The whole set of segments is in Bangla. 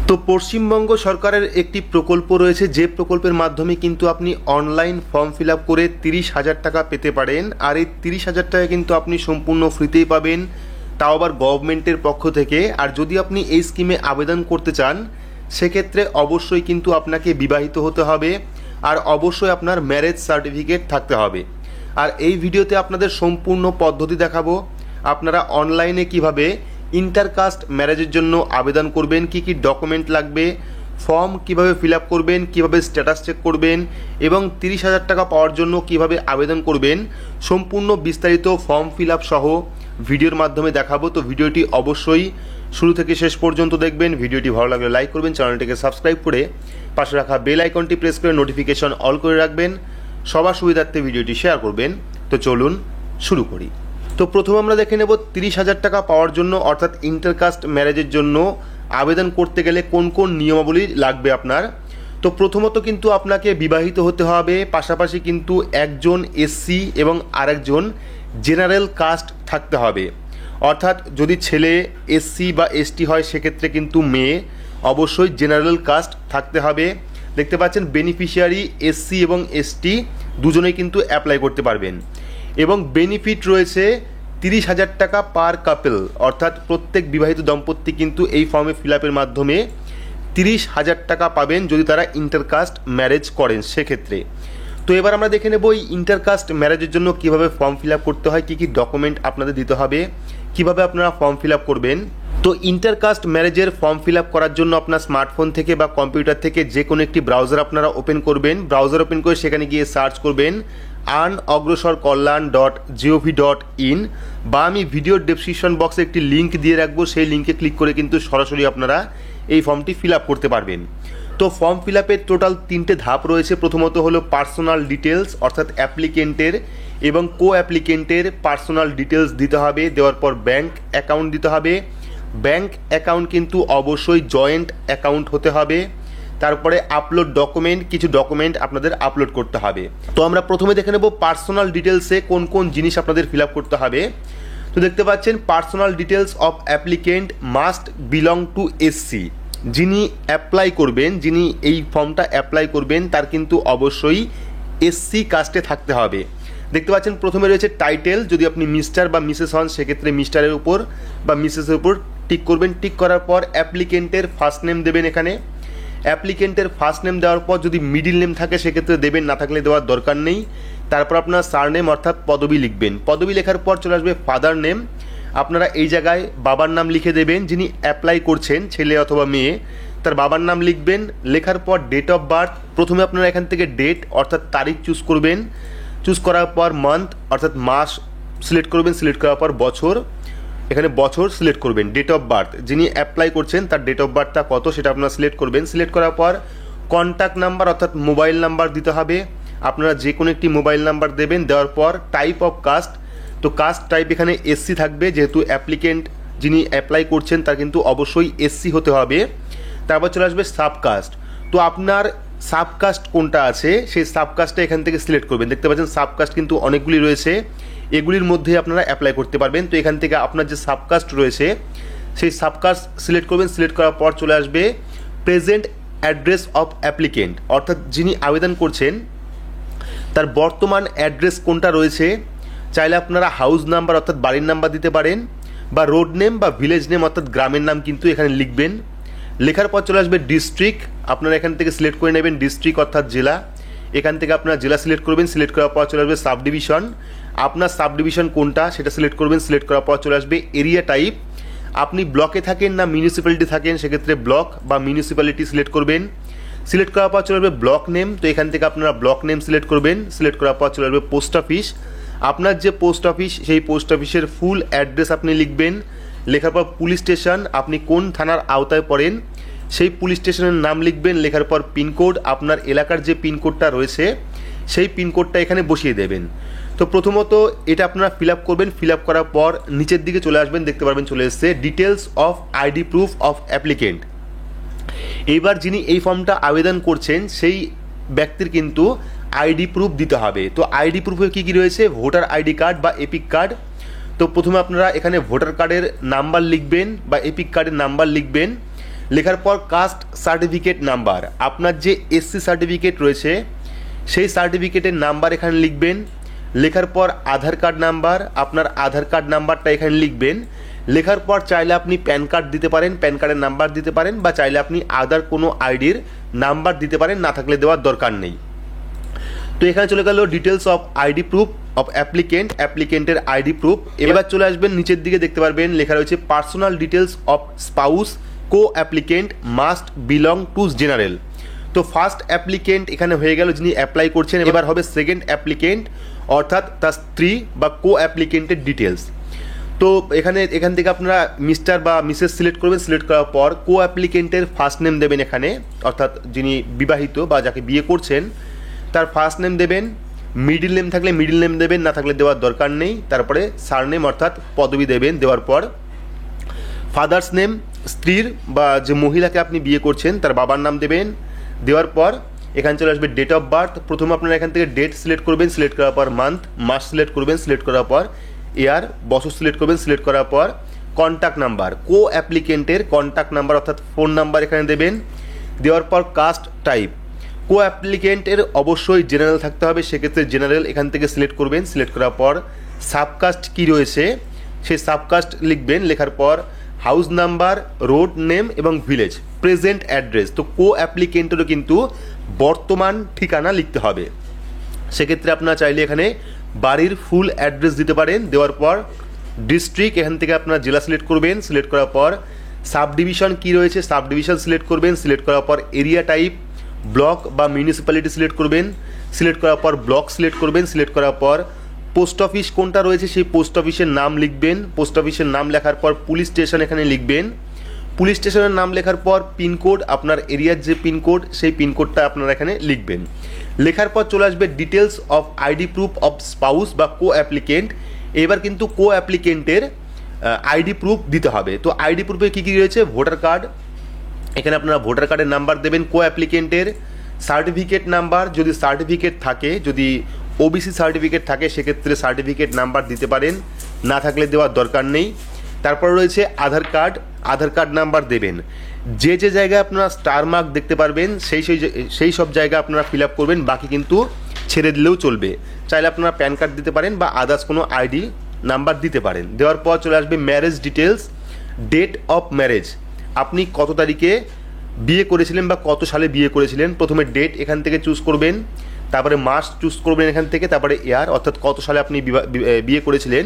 তো পশ্চিমবঙ্গ সরকারের একটি প্রকল্প রয়েছে, যে প্রকল্পের মাধ্যমে কিন্তু আপনি অনলাইন ফর্ম ফিল আপ করে 30,000 টাকা পেতে পারেন। আর এই 30,000 টাকা কিন্তু আপনি সম্পূর্ণ ফ্রিতেই পাবেন, তাও আবার গভর্নমেন্টের পক্ষ থেকে। আর যদি আপনি এই স্কিমে আবেদন করতে চান সেক্ষেত্রে অবশ্যই কিন্তু আপনাকে বিবাহিত হতে হবে আর অবশ্যই আপনার ম্যারেজ সার্টিফিকেট থাকতে হবে। আর এই ভিডিওতে আপনাদের সম্পূর্ণ পদ্ধতি দেখাবো, আপনারা অনলাইনে কিভাবে ইন্টারকাস্ট ম্যারেজের জন্য আবেদন করবেন, কি কি ডকুমেন্ট লাগবে, ফর্ম কিভাবে ফিল আপ করবেন, কিভাবে স্ট্যাটাস চেক করবেন এবং 30,000 টাকা পাওয়ার জন্য কিভাবে আবেদন করবেন, সম্পূর্ণ বিস্তারিত ফর্ম ফিল আপ সহ ভিডিওর মাধ্যমে দেখাবো। তো ভিডিওটি অবশ্যই শুরু থেকে শেষ পর্যন্ত দেখবেন। ভিডিওটি ভালো লাগলে লাইক করবেন, চ্যানেলটিকে সাবস্ক্রাইব করে পাশে রাখা বেল আইকনটি প্রেস করে নোটিফিকেশন অল করে রাখবেন, সবার সুবিধার্থে ভিডিওটি শেয়ার করবেন। তো চলুন শুরু করি। তো প্রথমে আমরা দেখে নেব 30,000 টাকা পাওয়ার জন্য অর্থাৎ ইন্টারকাস্ট ম্যারেজের জন্য আবেদন করতে গেলে কোন কোন নিয়মাবলী লাগবে আপনার। তো প্রথমত কিন্তু আপনাকে বিবাহিত হতে হবে, পাশাপাশি কিন্তু একজন এসসি এবং আরেকজন জেনারেল কাস্ট থাকতে হবে। অর্থাৎ যদি ছেলে এসসি বা এসটি হয় সেক্ষেত্রে কিন্তু মেয়ে অবশ্যই জেনারেল কাস্ট থাকতে হবে। দেখতে পাচ্ছেন বেনিফিশিয়ারি এসসি এবং এসটি দুজনেই কিন্তু অ্যাপ্লাই করতে পারবেন এবং বেনিফিট রয়েছে 30,000 টাকা পার কাপল, অর্থাৎ প্রত্যেক বিবাহিত দম্পতি কিন্তু এই ফর্মে ফিল আপের মাধ্যমে 30,000 টাকা পাবেন যদি তারা ইন্টারকাস্ট ম্যারেজ করেন সেক্ষেত্রে। তো এবার আমরা দেখে নেব এই ইন্টারকাস্ট ম্যারেজের জন্য কিভাবে ফর্ম ফিল আপ করতে হয়, কী কী ডকুমেন্ট আপনাদের দিতে হবে, কিভাবে আপনারা ফর্ম ফিল আপ করবেন। তো ইন্টারকাস্ট ম্যারেজের ফর্ম ফিল আপ করার জন্য আপনার স্মার্টফোন থেকে বা কম্পিউটার থেকে যে কোনো একটি ব্রাউজার আপনারা ওপেন করবেন। ব্রাউজার ওপেন করে সেখানে গিয়ে সার্চ করবেন unogrosarkalyan.gov.in বা আমি ভিডিওর ডেসক্রিপশন বক্সে একটি লিঙ্ক দিয়ে রাখবো, সেই লিঙ্কে ক্লিক করে কিন্তু সরাসরি আপনারা এই ফর্মটি ফিল আপ করতে পারবেন। তো ফর্ম ফিল আপের টোটাল 3টে ধাপ রয়েছে। প্রথমত হলো পার্সোনাল ডিটেলস, অর্থাৎ অ্যাপ্লিকেন্টের এবং কো অ্যাপ্লিকেন্টের পার্সোনাল ডিটেলস দিতে হবে। দেওয়ার পর ব্যাংক অ্যাকাউন্ট দিতে হবে। ব্যাংক অ্যাকাউন্ট কিন্তু অবশ্যই জয়েন্ট অ্যাকাউন্ট হতে হবে। তারপরে আপলোড ডকুমেন্ট, কিছু ডকুমেন্ট আপনাদের আপলোড করতে হবে। তো আমরা প্রথমে দেখে নেব পার্সোনাল ডিটেলসে কোন কোন জিনিস আপনাদের ফিল আপ করতে হবে। তো দেখতে পাচ্ছেন personal details of applicant must belong two SC. যিনি অ্যাপ্লাই করবেন, যিনি এই ফর্মটা অ্যাপ্লাই করবেন তার কিন্তু অবশ্যই এসসি কাস্টে থাকতে হবে। দেখতে পাচ্ছেন প্রথমে রয়েছে টাইটেল, যদি আপনি মিস্টার বা মিসেস হন সেক্ষেত্রে মিস্টারের উপর বা মিসেসের উপর টিক করবেন। টিক করার পর অ্যাপ্লিকেন্টের ফার্স্ট নেম দেবেন। এখানে অ্যাপ্লিকেন্টের ফার্স্ট নেম দেওয়ার পর যদি মিডিল নেম থাকে সেক্ষেত্রে দেবেন, না থাকলে দেওয়ার দরকার নেই। তারপর আপনার সারনেম অর্থাৎ পদবি লিখবেন। পদবি লেখার পর চলে আসবে ফাদার নেম। আপনারা এই জায়গায় বাবার নাম লিখে দেবেন, যিনি অ্যাপ্লাই করছেন ছেলে অথবা মেয়ে তার বাবার নাম লিখবেন। লেখার পর ডেট অফ বার্থ, প্রথমে আপনারা এখান থেকে ডেট অর্থাৎ তারিখ চুজ করবেন। চুজ করার পর মান্থ অর্থাৎ মাস সিলেক্ট করবেন। সিলেক্ট করার পর বছর, এখানে বছর সিলেক্ট করবেন। ডেট অফ বার্থ, যিনি অ্যাপ্লাই করছেন তার ডেট অফ বার্থটা কত সেটা আপনারা সিলেক্ট করবেন। সিলেক্ট করার পর কন্ট্যাক্ট নাম্বার অর্থাৎ মোবাইল নাম্বার দিতে হবে। আপনারা যে কোনো একটি মোবাইল নাম্বার দেবেন। দেওয়ার পর টাইপ অফ কাস্ট, তো কাস্ট টাইপ এখানে এসসি থাকবে, যেহেতু অ্যাপ্লিকেন্ট যিনি অ্যাপ্লাই করছেন তার কিন্তু অবশ্যই এসসি হতে হবে। তারপর চলে আসবে সাবকাস্ট, তো আপনার সাবকাস্ট কোনটা আছে সেই সাবকাস্টটা এখান থেকে সিলেক্ট করবেন। দেখতে পাচ্ছেন সাবকাস্ট কিন্তু অনেকগুলি রয়েছে, এগুলির মধ্যে আপনারা অ্যাপ্লাই করতে পারবেন। তো এখান থেকে আপনার যে সাবকাস্ট রয়েছে সেই সাবকাস্ট সিলেক্ট করবেন। সিলেক্ট করার পর চলে আসবে প্রেজেন্ট অ্যাড্রেস অফ অ্যাপ্লিকেন্ট, অর্থাৎ যিনি আবেদন করছেন তার বর্তমান অ্যাড্রেস কোনটা রয়েছে। চাইলে আপনারা হাউস নাম্বার অর্থাৎ বাড়ির নাম্বার দিতে পারেন বা রোড নেম বা ভিলেজ নেম অর্থাৎ গ্রামের নাম কিন্তু এখানে লিখবেন। লেখার পর চলে আসবে ডিস্ট্রিক্ট, আপনারা এখান থেকে সিলেক্ট করে নেবেন ডিস্ট্রিক্ট অর্থাৎ জেলা। এখান থেকে আপনারা জেলা সিলেক্ট করবেন। সিলেক্ট করার পর চলে আসবে সাব ডিভিশন, আপনার সাব ডিভিশন কোনটা সেটা সিলেক্ট করবেন। সিলেক্ট করার পর চলে আসবে এরিয়া টাইপ, আপনি ব্লকে থাকেন না মিউনিসিপ্যালিটি থাকেন সেক্ষেত্রে ব্লক বা মিউনিসিপ্যালিটি সিলেক্ট করবেন। সিলেক্ট করার পর চলে আসবে ব্লক নেম, তো এখান থেকে আপনারা ব্লক নেম সিলেক্ট করবেন। সিলেক্ট করার পর চলে আসবে পোস্ট অফিস, আপনার যে পোস্ট অফিস সেই পোস্ট অফিসের ফুল অ্যাড্রেস আপনি লিখবেন। লেখার পর পুলিশ স্টেশন, আপনি কোন থানার আওতায় পড়েন সেই পুলিশ স্টেশনের নাম লিখবেন। লেখার পর পিনকোড, আপনার এলাকার যে পিনকোডটা রয়েছে সেই পিনকোডটা এখানে বসিয়ে দেবেন। তো প্রথমত এটা আপনারা ফিল আপ করবেন। ফিল আপ করার পর নিচের দিকে চলে আসবেন, দেখতে পারবেন চলে এসছে details of ID proof of applicant. এইবার যিনি এই ফর্মটা আবেদন করছেন সেই ব্যক্তির কিন্তু আইডি প্রুফ দিতে হবে। তো আইডি প্রুফে কী কী রয়েছে, ভোটার আইডি কার্ড বা এপিক কার্ড। তো প্রথমে আপনারা এখানে ভোটার কার্ডের নাম্বার লিখবেন বা এপিক কার্ডের নাম্বার লিখবেন। লেখার পর কাস্ট সার্টিফিকেট নাম্বার, আপনার যে এসসি সার্টিফিকেট রয়েছে সেই সার্টিফিকেটের নাম্বার এখানে লিখবেন। লেখার পর আধার কার্ড নাম্বার, আপনার আধার কার্ড নাম্বারটা এখানে লিখবেন। লেখার পর চাইলে আপনি প্যান কার্ড দিতে পারেন, প্যান কার্ডের নাম্বার দিতে পারেন, বা চাইলে আপনি আদার কোনো আইডির নাম্বার দিতে পারেন, না থাকলে দেওয়ার দরকার নেই। তো এখানে চলে গেল details of ID proof of অ্যাপ্লিকেন্টের আইডি প্রুফ। এবার চলে আসবেন নিচের দিকে, দেখতে পারবেন লেখা রয়েছে personal details of spouse co applicant must belong to general. তো ফার্স্ট অ্যাপ্লিকেন্ট এখানে হয়ে গেল যিনি অ্যাপ্লাই করছেন, এবার হবে সেকেন্ড অ্যাপ্লিকেন্ট অর্থাৎ তার স্ত্রী বা কো অ্যাপ্লিকেন্টের ডিটেলস। তো এখান থেকে আপনারা মিস্টার বা মিসেস সিলেক্ট করবেন। সিলেক্ট করার পর কো অ্যাপ্লিকেন্টের ফার্স্ট নেম দেবেন এখানে, অর্থাৎ যিনি বিবাহিত বা যাকে বিয়ে করছেন তার ফার্স্ট নেম দেবেন। মিডিল নেম থাকলে মিডিল নেম দেবেন, না থাকলে দেওয়ার দরকার নেই। তারপরে সারনেম অর্থাৎ পদবি দেবেন। দেওয়ার পর ফাদার্স নেম, স্ত্রীর বা যে মহিলাকে আপনি বিয়ে করছেন তার বাবার নাম দেবেন। দেওয়ার পর এখানে চলে আসবে ডেট অফ বার্থ। প্রথমে আপনারা এখান থেকে ডেট সিলেক্ট করবেন, সিলেক্ট করার পর মান্থ, মাস সিলেক্ট করবেন, সিলেক্ট করার পর ইয়ার, বছর সিলেক্ট করবেন, সিলেক্ট করার পর কন্ট্যাক্ট নাম্বার, কো অ্যাপ্লিকেন্টের কন্ট্যাক্ট নাম্বার অর্থাৎ ফোন নাম্বার এখানে দেবেন। দেওয়ার পর কাস্ট টাইপ, কো অ্যাপ্লিকেন্টের অবশ্যই জেনারেল থাকতে হবে, সেক্ষেত্রে জেনারেল এখান থেকে সিলেক্ট করবেন। সিলেক্ট করার পর সাবকাস্ট কী রয়েছে সেই সাবকাস্ট লিখবেন। লেখার পর হাউস নাম্বার, রোড নেম এবং ভিলেজ, প্রেজেন্ট অ্যাড্রেস। তো কো অ্যাপ্লিকেন্টেরও কিন্তু বর্তমান ঠিকানা লিখতে হবে, সেক্ষেত্রে আপনারা চাইলে এখানে বাড়ির ফুল অ্যাড্রেস দিতে পারেন। দেওয়ার পর ডিস্ট্রিক্ট, এখান থেকে আপনারা জেলা সিলেক্ট করবেন। সিলেক্ট করার পর সাব ডিভিশন কী রয়েছে সাব ডিভিশন সিলেক্ট করবেন। সিলেক্ট করার পর এরিয়া টাইপ, ব্লক বা মিউনিসিপ্যালিটি সিলেক্ট করবেন। সিলেক্ট করার পর ব্লক সিলেক্ট করবেন। সিলেক্ট করার পর পোস্ট অফিস কোনটা রয়েছে সেই পোস্ট অফিসের নাম লিখবেন। পোস্ট অফিসের নাম লেখার পর পুলিশ স্টেশন এখানে লিখবেন। পুলিশ স্টেশনের নাম লেখার পর পিনকোড, আপনার এরিয়ার যে পিনকোড সেই পিনকোডটা আপনারা এখানে লিখবেন। লেখার পর চলে আসবে details of ID proof of spouse বা কো অ্যাপ্লিকেন্ট। এবার কিন্তু কো অ্যাপ্লিকেন্টের আইডি প্রুফ দিতে হবে। তো আইডি প্রুফে কী কী রয়েছে, ভোটার কার্ড, এখানে আপনারা ভোটার কার্ডের নাম্বার দেবেন। কো অ্যাপ্লিকেন্টের সার্টিফিকেট নাম্বার, যদি সার্টিফিকেট থাকে, যদি ওবিসি সার্টিফিকেট থাকে সেক্ষেত্রে সার্টিফিকেট নাম্বার দিতে পারেন, না থাকলে দেওয়ার দরকার নেই। তারপর রয়েছে আধার কার্ড, আধার কার্ড নাম্বার দেবেন। যে যে জায়গায় আপনারা স্টার মার্ক দেখতে পারবেন সেই সব জায়গা আপনারা ফিল আপ করবেন, বাকি কিন্তু ছেড়ে দিলেও চলবে। চাইলে আপনারা প্যান কার্ড দিতে পারেন বা আদার্স কোনো আইডি নাম্বার দিতে পারেন। দেওয়ার পর চলে আসবে marriage details, date of marriage, আপনি কত তারিখে বিয়ে করেছিলেন বা কত সালে বিয়ে করেছিলেন। প্রথমে ডেট এখান থেকে চুজ করবেন, তারপরে মাস চুজ করবেন এখান থেকে, তারপরে ইয়ার অর্থাৎ কত সালে আপনি বিয়ে করেছিলেন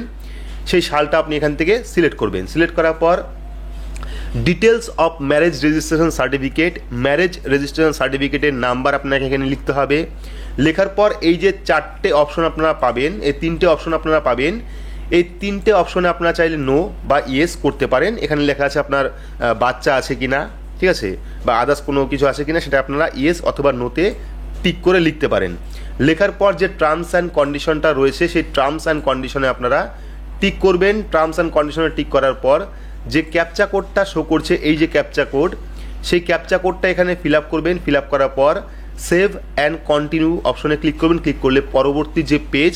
সেই সালটা আপনি এখান থেকে সিলেক্ট করবেন। সিলেক্ট করার পর details of marriage registration certificate, marriage registration সার্টিফিকেটের নাম্বার আপনাকে এখানে লিখতে হবে। লেখার পর এই যে চারটে অপশন আপনারা পাবেন, এই তিনটে অপশন আপনারা পাবেন, এই তিনটে অপশনে আপনারা চাইলে নো বা ইয়েস করতে পারেন। এখানে লেখা আছে আপনার বাচ্চা আছে কি না, ঠিক আছে, বা আদার্স কোনো কিছু আছে কিনা, সেটা আপনারা ইয়েস অথবা নোতে টিক করে লিখতে পারেন। লেখার পর যে টার্মস অ্যান্ড কন্ডিশনটা রয়েছে সেই টার্মস অ্যান্ড কন্ডিশনে আপনারা টিক করবেন। টার্মস অ্যান্ড কন্ডিশনে টিক করার পর যে ক্যাপচা কোডটা শো করছে, এই যে ক্যাপচা কোড, সেই ক্যাপচা কোডটা এখানে ফিল আপ করবেন। ফিল আপ করার পর সেভ অ্যান্ড কন্টিনিউ অপশনে ক্লিক করবেন। ক্লিক করলে পরবর্তী যে পেজ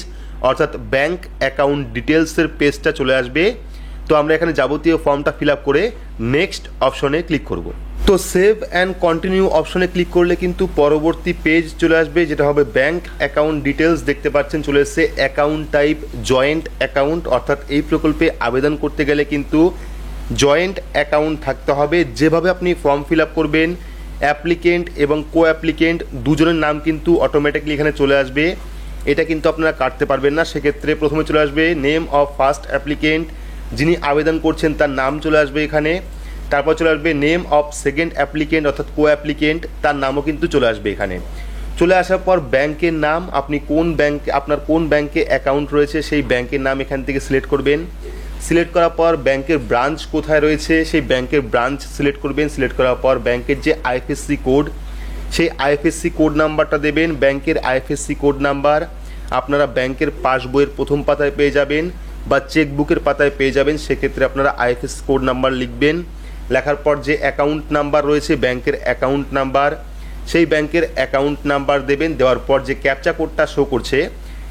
অর্থাৎ ব্যাঙ্ক অ্যাকাউন্ট ডিটেলসের পেজটা চলে আসবে। তো আমরা এখানে যাবতীয় ফর্মটা ফিল আপ করে নেক্সট অপশনে ক্লিক করব। তো সেভ অ্যান্ড কন্টিনিউ অপশনে ক্লিক করলে কিন্তু পরবর্তী পেজ চলে আসবে, যেটা হবে ব্যাঙ্ক অ্যাকাউন্ট ডিটেলস। দেখতে পাচ্ছেন চলে এসছে অ্যাকাউন্ট টাইপ জয়েন্ট অ্যাকাউন্ট, অর্থাৎ এই প্রকল্পে আবেদন করতে গেলে কিন্তু জয়েন্ট অ্যাকাউন্ট থাকতে হবে। যেভাবে আপনি ফর্ম ফিল আপ করবেন, অ্যাপ্লিকেন্ট এবং কো অ্যাপ্লিকেন্ট দুজনের নাম কিন্তু অটোমেটিকলি এখানে চলে আসবে, এটা কিন্তু আপনারা কাটতে পারবেন না। সেক্ষেত্রে প্রথমে চলে আসবে নেম অফ ফার্স্ট অ্যাপ্লিকেন্ট, যিনি আবেদন করছেন তার নাম চলে আসবে এখানে। তারপর চলে আসবে নেম অফ সেকেন্ড অ্যাপ্লিকেন্ট অর্থাৎ কো অ্যাপ্লিকেন্ট, তার নামও কিন্তু চলে আসবে এখানে। চলে আসার পর ব্যাংকের নাম, আপনি কোন ব্যাংকে, আপনার কোন ব্যাংকে অ্যাকাউন্ট রয়েছে সেই ব্যাংকের নাম এখান থেকে সিলেক্ট করবেন। সিলেক্ট করার পর ব্যাংকের ব্রাঞ্চ কোথায় রয়েছে সেই ব্যাংকের ব্রাঞ্চ সিলেক্ট করবেন। সিলেক্ট করার পর ব্যাংকের যে আইএফএসসি কোড সেই আইএফএসসি কোড নাম্বারটা দেবেন। ব্যাংকের আইএফএসসি কোড নাম্বার আপনারা ব্যাংকের পাসবইয়ের প্রথম পাতায় পেয়ে যাবেন বা চেকবুকের পাতায় পেয়ে যাবেন, সেক্ষেত্রে আপনারা আইএফএসসি কোড নাম্বার লিখবেন। লেখার পর যে অ্যাকাউন্ট নাম্বার রয়েছে ব্যাংকের অ্যাকাউন্ট নাম্বার, সেই ব্যাংকের অ্যাকাউন্ট নাম্বার দেবেন। দেওয়ার পর যে ক্যাপচা কোডটা শো করছে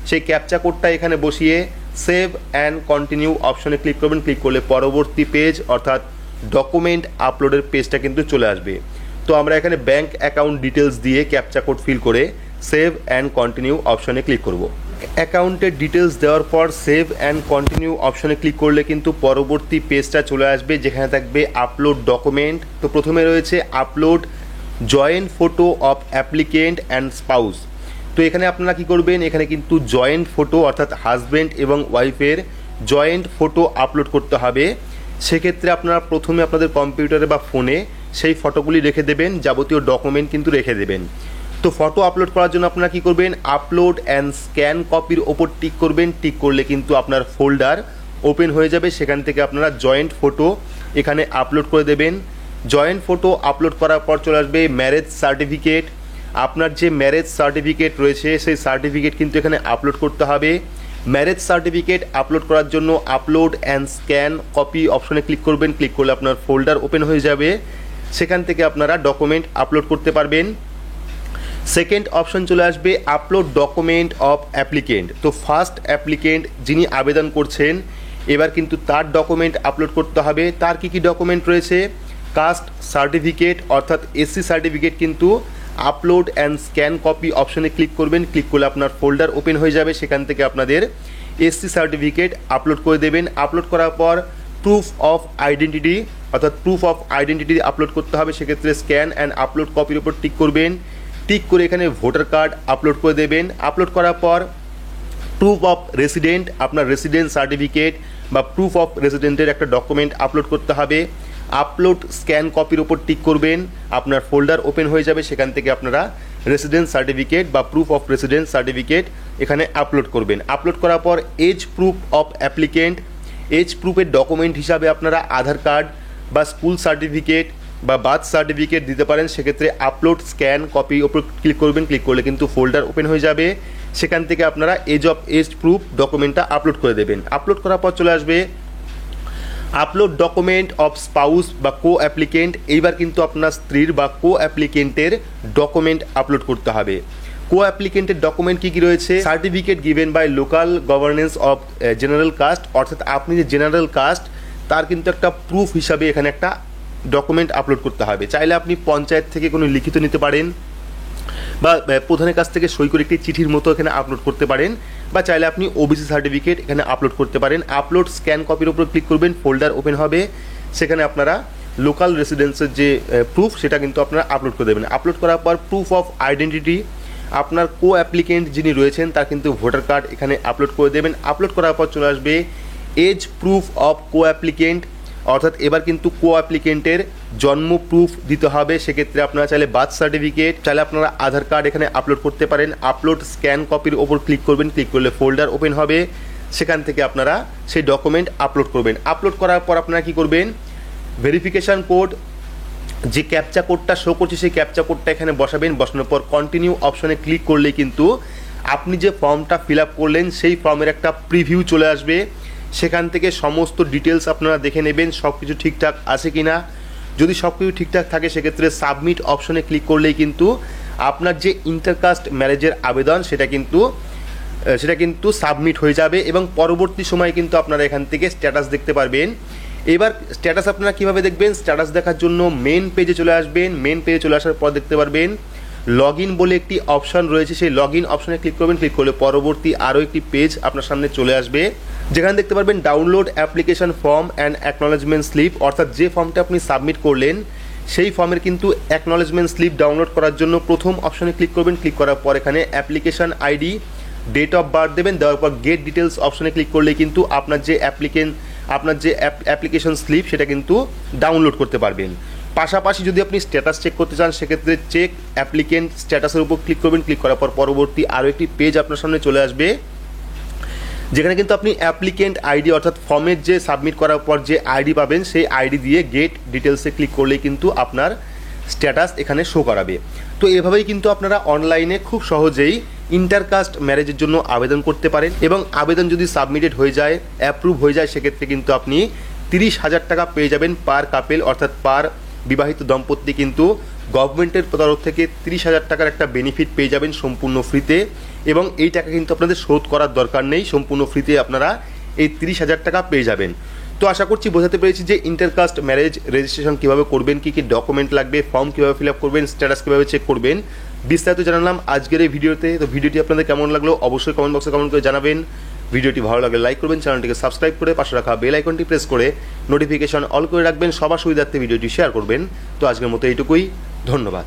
সেই ক্যাপচা কোডটা এখানে বসিয়ে সেভ অ্যান্ড কন্টিনিউ অপশনে ক্লিক করবেন। ক্লিক করলে পরবর্তী পেজ অর্থাৎ ডকুমেন্ট আপলোডের পেজটা কিন্তু চলে আসবে। তো আমরা এখানে ব্যাংক অ্যাকাউন্ট ডিটেলস দিয়ে ক্যাপচা কোড ফিল করে সেভ অ্যান্ড কন্টিনিউ অপশনে ক্লিক করব। অ্যাকাউন্টের ডিটেলস দেওয়ার পর সেভ অ্যান্ড কন্টিনিউ অপশনে ক্লিক করলে কিন্তু পরবর্তী পেজটা চলে আসবে, যেখানে থাকবে আপলোড ডকুমেন্ট। তো প্রথমে রয়েছে upload joint photo of applicant and spouse. তো এখানে আপনারা কি করবেন, এখানে কিন্তু জয়েন্ট ফটো অর্থাৎ হাজব্যান্ড এবং ওয়াইফের জয়েন্ট ফটো আপলোড করতে হবে। সেক্ষেত্রে আপনারা প্রথমে আপনাদের কম্পিউটারে বা ফোনে সেই ফটোগুলি রেখে দেবেন, যাবতীয় ডকুমেন্ট কিন্তু রেখে দেবেন। তো ফটো আপলোড করার জন্য আপনারা কি করবেন, আপলোড অ্যান্ড স্ক্যান কপির ওপর টিক করবেন। টিক করলে কিন্তু আপনার ফোল্ডার ওপেন হয়ে যাবে, সেখান থেকে আপনারা জয়েন্ট ফটো এখানে আপলোড করে দেবেন। জয়েন্ট ফটো আপলোড করার পর চলে আসবে ম্যারেজ সার্টিফিকেট। আপনার যে ম্যারেজ সার্টিফিকেট রয়েছে সেই সার্টিফিকেট কিন্তু এখানে আপলোড করতে হবে। ম্যারেজ সার্টিফিকেট আপলোড করার জন্য আপলোড অ্যান্ড স্ক্যান কপি অপশনে ক্লিক করবেন। ক্লিক করলে আপনার ফোল্ডার ওপেন হয়ে যাবে, সেখান থেকে আপনারা ডকুমেন্ট আপলোড করতে পারবেন। সেকেন্ড অপশন চলে আসবে আপলোড ডকুমেন্ট অফ অ্যাপ্লিকেন্ট। তো ফার্স্ট অ্যাপ্লিকেন্ট যিনি আবেদন করছেন, এবার কিন্তু তার ডকুমেন্ট আপলোড করতে হবে। তার কি কি ডকুমেন্ট রয়েছে, কাস্ট সার্টিফিকেট অর্থাৎ এসসি সার্টিফিকেট কিন্তু আপলোড অ্যান্ড স্ক্যান কপি অপশনে ক্লিক করবেন। ক্লিক করলে আপনার ফোল্ডার ওপেন হয়ে যাবে, সেখান থেকে আপনাদের এসসি সার্টিফিকেট আপলোড করে দেবেন। আপলোড করার পর প্রুফ অফ আইডেন্টিটি অর্থাৎ প্রুফ অফ আইডেন্টিটি আপলোড করতে হবে। সেক্ষেত্রে স্ক্যান অ্যান্ড আপলোড কপির উপর টিক করবেন। টিক করে এখানে ভোটার কার্ড আপলোড করে দেবেন। আপলোড করার পর প্রুফ অফ রেসিডেন্ট, আপনার রেসিডেন্ট সার্টিফিকেট বা প্রুফ অফ রেসিডেন্টের একটা ডকুমেন্ট আপলোড করতে হবে। আপলোড স্ক্যান কপির উপর টিক করবেন, আপনার ফোল্ডার ওপেন হয়ে যাবে, সেখান থেকে আপনারা রেসিডেন্ট সার্টিফিকেট বা প্রুফ অফ রেসিডেন্ট সার্টিফিকেট এখানে আপলোড করবেন। আপলোড করার পর age proof of applicant, age প্রুফের ডকুমেন্ট হিসাবে আপনারা আধার কার্ড বা স্কুল সার্টিফিকেট বা বার্থ সার্টিফিকেট দিতে পারেন। সেক্ষেত্রে আপলোড স্ক্যান কপি ওপর ক্লিক করবেন। ক্লিক করলে কিন্তু ফোল্ডার ওপেন হয়ে যাবে, সেখান থেকে আপনারা এজ প্রুফ ডকুমেন্টটা আপলোড করে দেবেন। আপলোড করার পর চলে আসবে আপলোড ডকুমেন্ট অফ স্পাউস বা কো অ্যাপ্লিকেন্ট। এইবার কিন্তু আপনার স্ত্রীর বা কো অ্যাপ্লিকেন্টের ডকুমেন্ট আপলোড করতে হবে। কো অ্যাপ্লিকেন্টের ডকুমেন্ট কী কী রয়েছে, certificate given by local governance of general caste, অর্থাৎ আপনি যে জেনারেল কাস্ট তার কিন্তু একটা প্রুফ হিসাবে এখানে একটা ডকুমেন্ট আপলোড করতে হবে। চাইলে আপনি পঞ্চায়েত থেকে কোনো লিখিত নিতে পারেন বা প্রধানের কাছ থেকে সই করে একটি চিঠির মতো এখানে আপলোড করতে পারেন, বা চাইলে আপনি ওবিসি সার্টিফিকেট এখানে আপলোড করতে পারেন। আপলোড স্ক্যান কপির উপর ক্লিক করবেন, ফোল্ডার ওপেন হবে, সেখানে আপনারা লোকাল রেসিডেন্সের যে প্রুফ সেটা কিন্তু আপনারা আপলোড করে দেবেন। আপলোড করার পর প্রুফ অফ আইডেন্টিটি, আপনার কো অ্যাপ্লিকেন্ট যিনি রয়েছেন তার কিন্তু ভোটার কার্ড এখানে আপলোড করে দেবেন। আপলোড করার পর চলে আসবে age proof of co applicant, অর্থাৎ এবার কিন্তু কো অ্যাপ্লিকেন্টের জন্ম প্রুফ দিতে হবে। সেক্ষেত্রে আপনারা চাইলে বার্থ সার্টিফিকেট, চাইলে আপনারা আধার কার্ড এখানে আপলোড করতে পারেন। আপলোড স্ক্যান কপির ওপর ক্লিক করবেন, ক্লিক করলে ফোল্ডার ওপেন হবে, সেখান থেকে আপনারা সেই ডকুমেন্ট আপলোড করবেন। আপলোড করার পর আপনারা কি করবেন, ভেরিফিকেশান কোড যে ক্যাপচা কোডটা শো করছে সেই ক্যাপচা কোডটা এখানে বসাবেন। বসানোর পর কন্টিনিউ অপশনে ক্লিক করলেই কিন্তু আপনি যে ফর্মটা ফিল আপ করলেন সেই ফর্মের একটা প্রিভিউ চলে আসবে। সেখান থেকে সমস্ত ডিটেলস আপনারা দেখে নেবেন সব কিছু ঠিকঠাক আছে কি না। যদি সব কিছু ঠিকঠাক থাকে সেক্ষেত্রে সাবমিট অপশনে ক্লিক করলেই কিন্তু আপনার যে ইন্টারকাস্ট ম্যারেজের আবেদন সেটা কিন্তু সাবমিট হয়ে যাবে এবং পরবর্তী সময়ে কিন্তু আপনারা এখান থেকে স্ট্যাটাস দেখতে পারবেন। এবার স্ট্যাটাস আপনারা কীভাবে দেখবেন, স্ট্যাটাস দেখার জন্য মেন পেজে চলে আসবেন। মেন পেজে চলে আসার পর দেখতে পারবেন লগ ইন বলে একটি অপশান রয়েছে, সেই লগ ইন অপশানে ক্লিক করবেন। ক্লিক করলে পরবর্তী আরও একটি পেজ আপনার সামনে চলে আসবে, যেখানে দেখতে পারবেন download application form and acknowledgement slip, অর্থাৎ যে ফর্মটা আপনি সাবমিট করলেন সেই ফর্মের কিন্তু অ্যাকনলেজমেন্ট স্লিপ ডাউনলোড করার জন্য প্রথম অপশানে ক্লিক করবেন। ক্লিক করার পর এখানে application ID, date of birth দেবেন। দেওয়ার পর গেট ডিটেলস অপশানে ক্লিক করলে কিন্তু আপনার যে অ্যাপ্লিকেশন স্লিপ সেটা কিন্তু ডাউনলোড করতে পারবেন। পাশাপাশি যদি আপনি স্ট্যাটাস চেক করতে চান সেক্ষেত্রে চেক অ্যাপ্লিকেন্ট স্ট্যাটাসের উপর ক্লিক করবেন। ক্লিক করার পর পরবর্তী আরও একটি পেজ আপনার সামনে চলে আসবে, যেখানে কিন্তু আপনি অ্যাপ্লিকেন্ট আইডি অর্থাৎ ফর্মের যে সাবমিট করার পর যে আইডি পাবেন সেই আইডি দিয়ে গেট ডিটেলসে ক্লিক করলেই কিন্তু আপনার স্ট্যাটাস এখানে শো করাবে। তো এভাবেই কিন্তু আপনারা অনলাইনে খুব সহজেই ইন্টারকাস্ট ম্যারেজের জন্য আবেদন করতে পারেন এবং আবেদন যদি সাবমিটেড হয়ে যায়, অ্যাপ্রুভ হয়ে যায়, সেক্ষেত্রে কিন্তু আপনি 30,000 টাকা পেয়ে যাবেন পার কাপেল, অর্থাৎ পার বিবাহিত দম্পতি কিন্তু গভর্নমেন্টের তরফ থেকে 30,000 টাকার একটা বেনিফিট পেয়ে যাবেন সম্পূর্ণ ফ্রিতে। এবং এই টাকা কিন্তু আপনাদের শোধ করার দরকার নেই, সম্পূর্ণ ফ্রিতে আপনারা এই 30,000 টাকা পেয়ে যাবেন। তো আশা করছি বোঝাতে পেরেছি যে ইন্টারকাস্ট ম্যারেজ রেজিস্ট্রেশন কীভাবে করবেন, কী কী ডকুমেন্ট লাগবে, ফর্ম কীভাবে ফিল আপ করবেন, স্ট্যাটাস কীভাবে চেক করবেন, বিস্তারিত জানালাম আজকের এই ভিডিওতে। তো ভিডিওটি আপনাদের কেমন লাগলো অবশ্যই কমেন্ট বক্সে কমেন্ট করে জানাবেন। ভিডিওটি ভালো লাগলে লাইক করবেন, চ্যানেলটিকে সাবস্ক্রাইব করে পাশে রাখা বেল আইকনটি প্রেস করে নোটিফিকেশন অল করে রাখবেন, সবার সুবিধার্থে ভিডিওটি শেয়ার করবেন। তো আজকের মতো এইটুকুই, ধন্যবাদ।